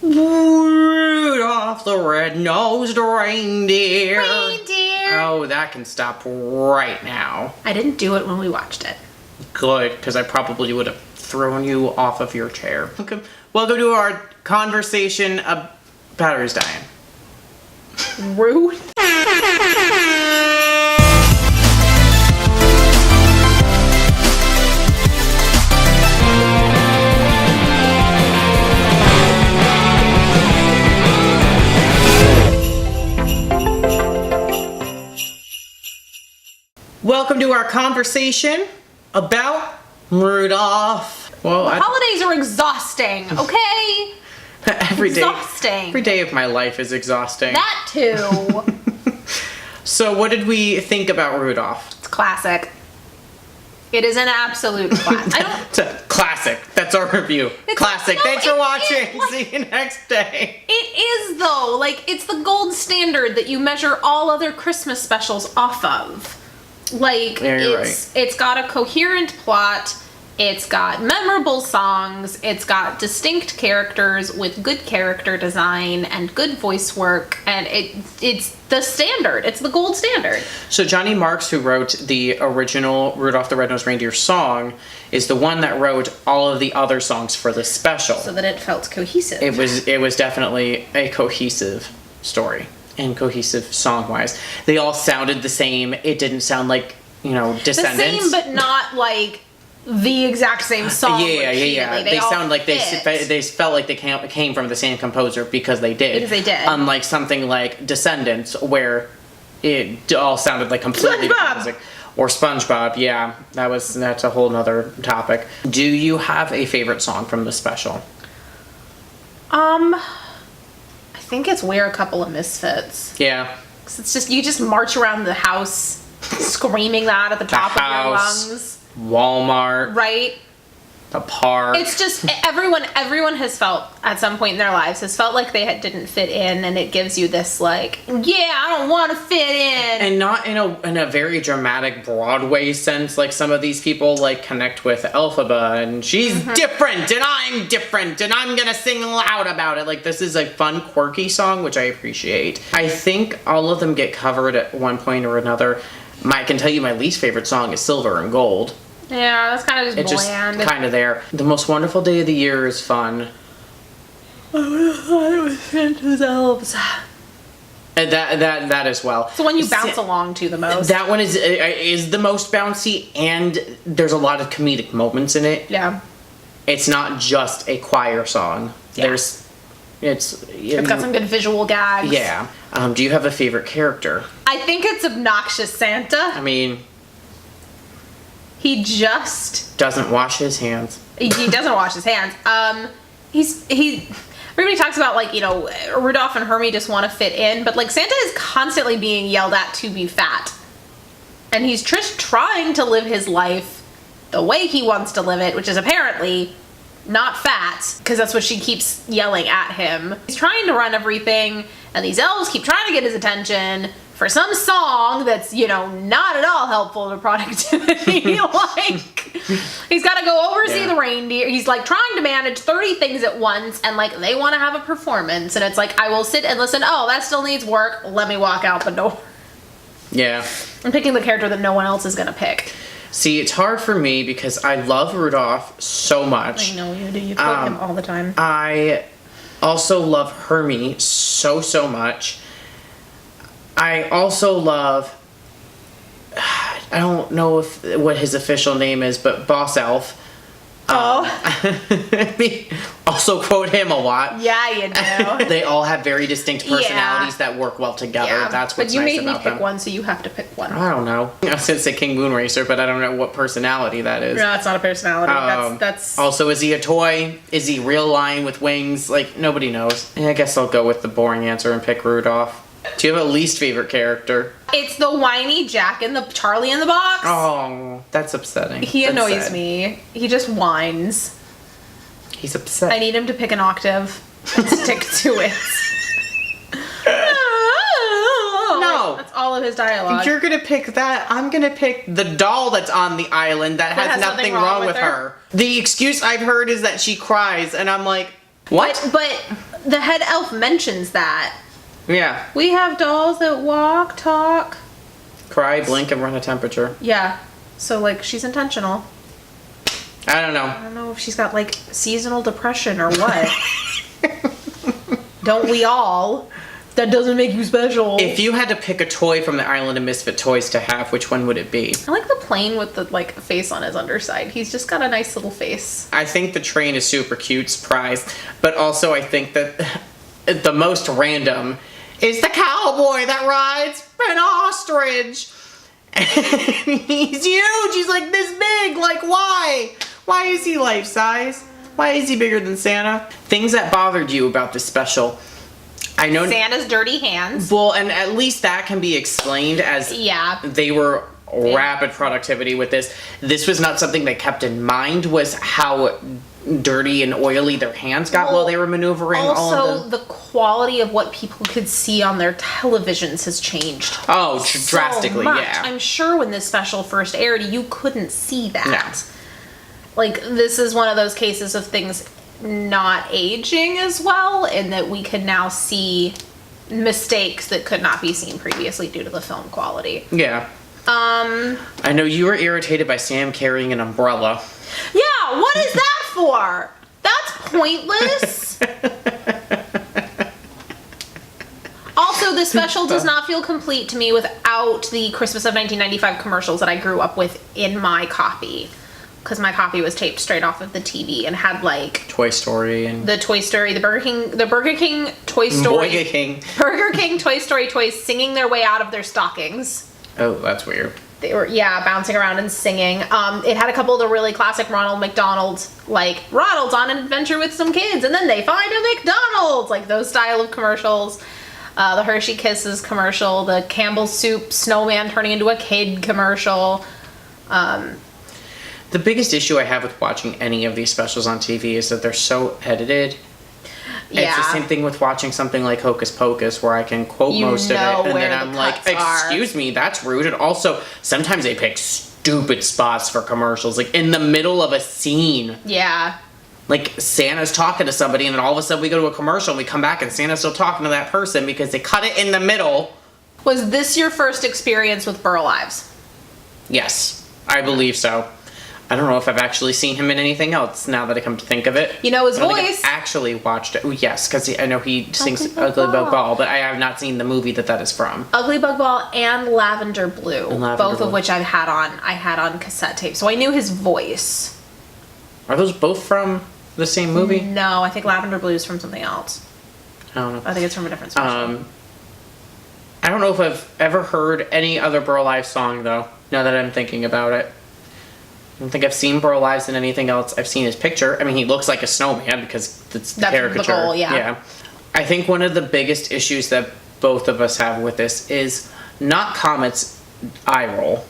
Rudolph the red-nosed reindeer. Reindeer. Oh, that can stop right now. I didn't do it when we watched it. Good, because I probably would have thrown you off of your chair. Okay. Welcome to our conversation of batteries dying. Rude. Welcome to our conversation about Rudolph. Well, Holidays are exhausting, okay? Exhausting. Every day of my life is exhausting. That too. So what did we think about Rudolph? It's classic. It is an absolute classic. It's a classic. That's our review. Classic. No, Thanks for watching. Like, see you next day. It is though. Like, it's the gold standard that you measure all other Christmas specials off of. Like, it's got a coherent plot, it's got memorable songs, it's got distinct characters with good character design and good voice work, and it's the standard. It's the gold standard. So Johnny Marks, who wrote the original Rudolph the Red-Nosed Reindeer song, is the one that wrote all of the other songs for the special. So that it felt cohesive. It was definitely a cohesive story. And cohesive song-wise. They all sounded the same. It didn't sound like, Descendants. The same, but not like the exact same song. Yeah. They sound like they felt like they came from the same composer because they did. Because they did. Unlike something like Descendants, where it all sounded like completely different music. Or SpongeBob, yeah. That's a whole nother topic. Do you have a favorite song from the special? I think it's We're a Couple of Misfits. Yeah. It's just, you just march around the house screaming that at the top of your lungs. Walmart. Right? The park. It's just, everyone has felt, at some point in their lives, has felt like they didn't fit in, and it gives you this, like, yeah, I don't want to fit in. And not in a very dramatic Broadway sense, like some of these people, like, connect with Elphaba, and she's different, and I'm different, and I'm gonna sing loud about it. Like, this is a fun, quirky song, which I appreciate. I think all of them get covered at one point or another. I can tell you my least favorite song is Silver and Gold. Yeah, that's kind of just bland. Just kind of there. The Most Wonderful Day of the Year is fun. I would have thought it was Santa's Elves. And that as well. It's the one you bounce along to the most. That one is the most bouncy, and there's a lot of comedic moments in it. Yeah. It's not just a choir song. Yeah. It's got some good visual gags. Yeah. Do you have a favorite character? I think it's Obnoxious Santa. I mean, he just doesn't wash his hands. He doesn't wash his hands. Everybody talks about, like, Rudolph and Hermie just want to fit in, but, like, Santa is constantly being yelled at to be fat. And he's just trying to live his life the way he wants to live it, which is apparently not fat, because that's what she keeps yelling at him. He's trying to run everything, and these elves keep trying to get his attention for some song that's, not at all helpful to productivity. Like, he's got to go oversee the reindeer. He's, like, trying to manage 30 things at once, and, like, they want to have a performance, and it's like, I will sit and listen. Oh, that still needs work. Let me walk out the door. Yeah. I'm picking the character that no one else is going to pick. See, it's hard for me because I love Rudolph so much. I know you do. You quote him all the time. I also love Hermie so much. I also love, I don't know what his official name is, but Boss Elf. Also quote him a lot. Yeah, you do. They all have very distinct personalities that work well together. Yeah. That's what's nice about them. But you made me pick one, so you have to pick one. I don't know. I was going to say King Moonracer, but I don't know what personality that is. No, it's not a personality. That's... Also, is he a toy? Is he real lion with wings? Like, nobody knows. I guess I'll go with the boring answer and pick Rudolph. Do you have a least favorite character? It's the whiny Jack in the Charlie in the Box. Oh, that's upsetting. He annoys me. He just whines. He's upset. I need him to pick an octave and stick to it. No. That's all of his dialogue. If you're gonna pick that, I'm gonna pick the doll that's on the island that has nothing wrong with her. The excuse I've heard is that she cries, and I'm like, What? But the head elf mentions that. Yeah. We have dolls that walk, talk. Cry, blink, and run a temperature. Yeah. So, like, she's intentional. I don't know. I don't know if she's got, like, seasonal depression or what. Don't we all? That doesn't make you special. If you had to pick a toy from the Island of Misfit Toys to have, which one would it be? I like the plane with the, like, face on his underside. He's just got a nice little face. I think the train is super cute, surprise. But also I think that the most random is the cowboy that rides an ostrich. And he's huge. He's like this big. Like, why? Why is he life size? Why is he bigger than Santa? Things that bothered you about this special. I know Santa's dirty hands. Well, and at least that can be explained as they were rapid productivity with this. This was not something they kept in mind, was how dirty and oily their hands got while they were maneuvering all of the quality of what people could see on their televisions has changed. Oh, drastically, much. yeah. I'm sure when this special first aired, you couldn't see that. No. Like, this is one of those cases of things not aging as well, in that we can now see mistakes that could not be seen previously due to the film quality. Yeah. I know you were irritated by Sam carrying an umbrella. Yeah, what is that for? That's pointless. Also, the special does not feel complete to me without the Christmas of 1995 commercials that I grew up with in my copy. Because my copy was taped straight off of the TV and had, like, Toy Story and the Toy Story, the Burger King Toy Story, Burger King Toy Story toys singing their way out of their stockings. Oh, that's weird. They were, bouncing around and singing. It had a couple of the really classic Ronald McDonald's, like, Ronald's on an adventure with some kids, and then they find a McDonald's, like those style of commercials. The Hershey Kisses commercial, the Campbell's Soup snowman turning into a kid commercial. The biggest issue I have with watching any of these specials on TV is that they're so edited. Yeah. It's the same thing with watching something like Hocus Pocus, where I can quote most of it, and then I'm like, excuse me, that's rude. And also, sometimes they pick stupid spots for commercials, like in the middle of a scene. Yeah. Like, Santa's talking to somebody, and then all of a sudden we go to a commercial, and we come back, and Santa's still talking to that person because they cut it in the middle. Was this your first experience with Burl Ives? Yes, I believe so. I don't know if I've actually seen him in anything else, now that I come to think of it. You know his I don't think voice. I've actually watched it. Oh, yes, because I know he sings Ugly Bug Ball, but I have not seen the movie that is from. Ugly Bug Ball and Lavender Blue, both of which I had on cassette tape, so I knew his voice. Are those both from the same movie? No, I think Lavender Blue is from something else. I don't know. I think it's from a different special. I don't know if I've ever heard any other Burl Ives song, though, now that I'm thinking about it. I don't think I've seen Burl Ives in anything else. I've seen his picture. I mean, he looks like a snowman because it's the caricature. The goal, yeah. I think one of the biggest issues that both of us have with this is not Comet's eye roll,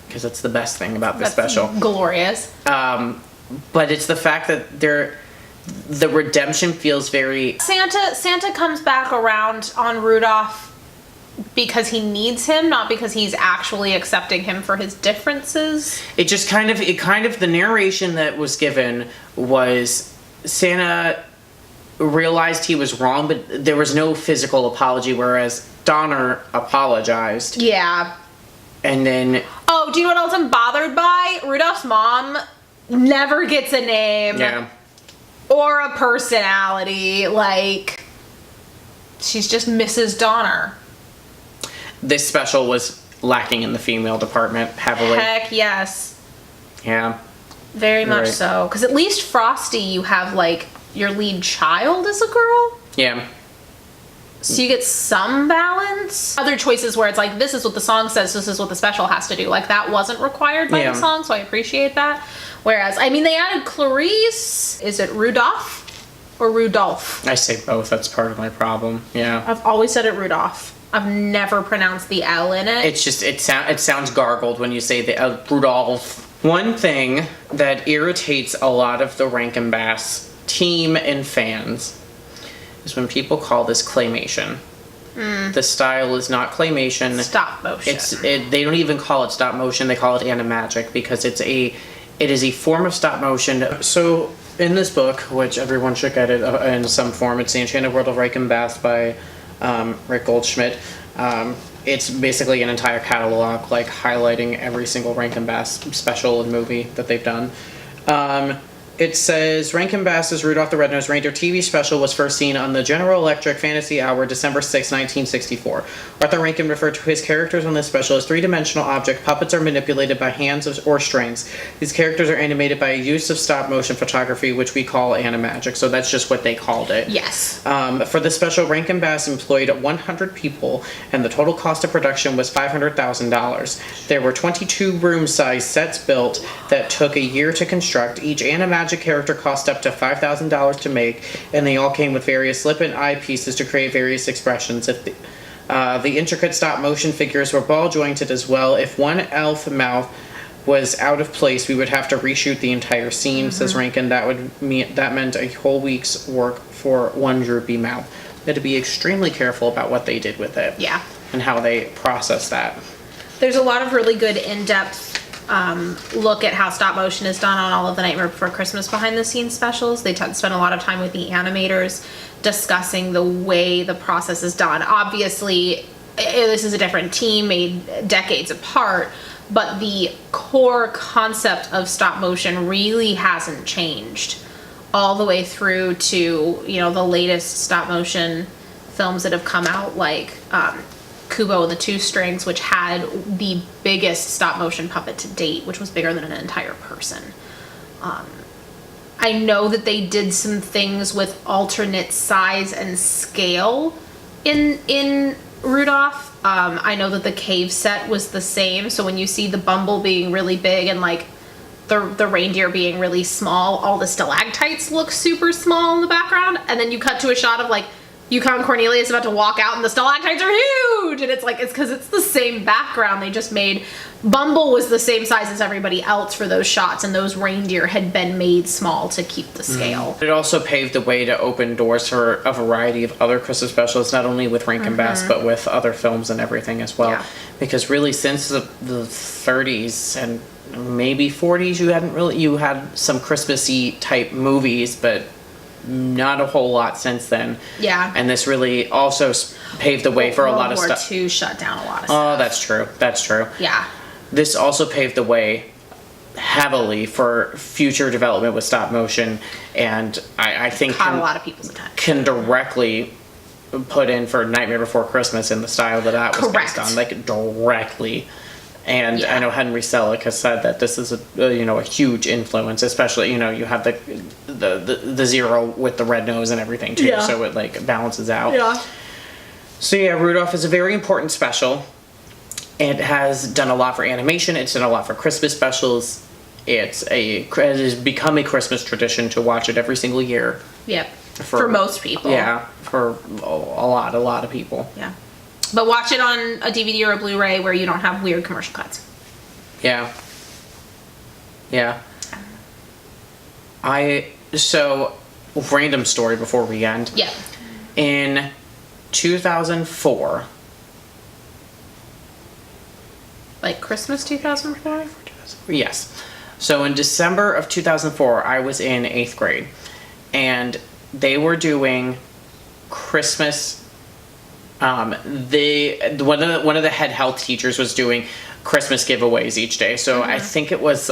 because that's the best thing about this special. Glorious. But it's the fact that the redemption feels very... Santa comes back around on Rudolph because he needs him, not because he's actually accepting him for his differences. The narration that was given was Santa realized he was wrong, but there was no physical apology, whereas Donner apologized. Yeah. And then... Oh, do you know what else I'm bothered by? Rudolph's mom never gets a name. Yeah. Or a personality. Like, she's just Mrs. Donner. This special was lacking in the female department heavily. Heck yes. Yeah. Very much so. Because at least Frosty, you have, like, your lead child is a girl. Yeah. So you get some balance. Other choices where it's like, this is what the song says, this is what the special has to do. Like, that wasn't required by the song, so I appreciate that. Whereas, I mean, they added Clarice. Is it Rudolph or Rudolph? I say both. That's part of my problem. Yeah. I've always said it Rudolph. I've never pronounced the L in it. It's just, it sounds gargled when you say the Rudolph. One thing that irritates a lot of the Rankin Bass team and fans is when people call this claymation. The style is not claymation. Stop motion. They don't even call it stop motion. They call it animagic because it is a form of stop motion. So in this book, which everyone should get it in some form, it's The Enchanted World of Rankin Bass by Rick Goldschmidt. It's basically an entire catalog, like highlighting every single Rankin Bass special and movie that they've done. It says, Rankin Bass's Rudolph the Red-Nosed Reindeer TV special was first seen on the General Electric Fantasy Hour December 6, 1964. Arthur Rankin referred to his characters on this special as three-dimensional objects. Puppets are manipulated by hands or strings. These characters are animated by a use of stop-motion photography, which we call animagic, so that's just what they called it. Yes. For the special, Rankin Bass employed 100 people, and the total cost of production was $500,000. There were 22 room-sized sets built that took a year to construct. Each animagic character cost up to $5,000 to make, and they all came with various lip and eye pieces to create various expressions. If the intricate stop-motion figures were ball-jointed as well. If one elf mouth was out of place, we would have to reshoot the entire scene, says Rankin. That meant a whole week's work for one droopy mouth. They had to be extremely careful about what they did with it. Yeah. And how they processed that. There's a lot of really good in-depth look at how stop motion is done on all of the Nightmare Before Christmas behind the scenes specials. They spend a lot of time with the animators discussing the way the process is done. Obviously, this is a different team made decades apart, but the core concept of stop motion really hasn't changed all the way through to, you know, the latest stop motion films that have come out, like Kubo and the Two Strings, which had the biggest stop motion puppet to date, which was bigger than an entire person. I know that they did some things with alternate size and scale in Rudolph. I know that the cave set was the same, so when you see the Bumble being really big and like the reindeer being really small, all the stalactites look super small in the background, and then you cut to a shot of like Yukon and Cornelius about to walk out and the stalactites are huge, and it's like, it's because it's the same background. They just made, Bumble was the same size as everybody else for those shots, and those reindeer had been made small to keep the scale. It also paved the way to open doors for a variety of other Christmas specials, not only with Rankin Bass, but with other films and everything as well. Yeah. Because really since the 30s and maybe 40s, you had some Christmassy type movies, but not a whole lot since then. Yeah. And this really also paved the way for a lot of stuff. World War II shut down a lot of stuff. Oh, that's true. That's true. Yeah. This also paved the way heavily for future development with stop motion, and I think Caught a lot of people's attention. can directly put in for Nightmare Before Christmas in the style that was Correct. based on, like directly. And Yeah. I know Henry Selick has said that this is a huge influence, especially you have the zero with the red nose and everything too, Yeah. so it like balances out. Yeah. So yeah, Rudolph is a very important special. It has done a lot for animation. It's done a lot for Christmas specials. It has become a Christmas tradition to watch it every single year. Yep. For most people. Yeah, for a lot of people. Yeah. But watch it on a DVD or a Blu-ray where you don't have weird commercial cuts. Yeah. Yeah. So, random story before we end. Yeah. In 2004. Like Christmas 2004? Yes. So in December of 2004, I was in 8th grade. And they were doing Christmas. One of the head health teachers was doing Christmas giveaways each day. So I think it was.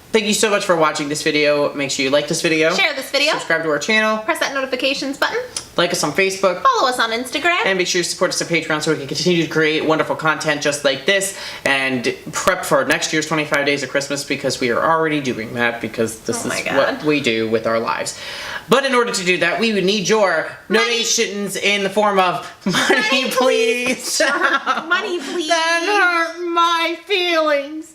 Thank you so much for watching this video. Make sure you like this video. Share this video. Subscribe to our channel. Press that notifications button. Like us on Facebook. Follow us on Instagram. And make sure you support us on Patreon so we can continue to create wonderful content just like this and prep for next year's 25 Days of Christmas, because we are already doing that, because this is what we do with our lives. But in order to do that, we would need your donations in the form of money, please. Money, please. That hurt my feelings.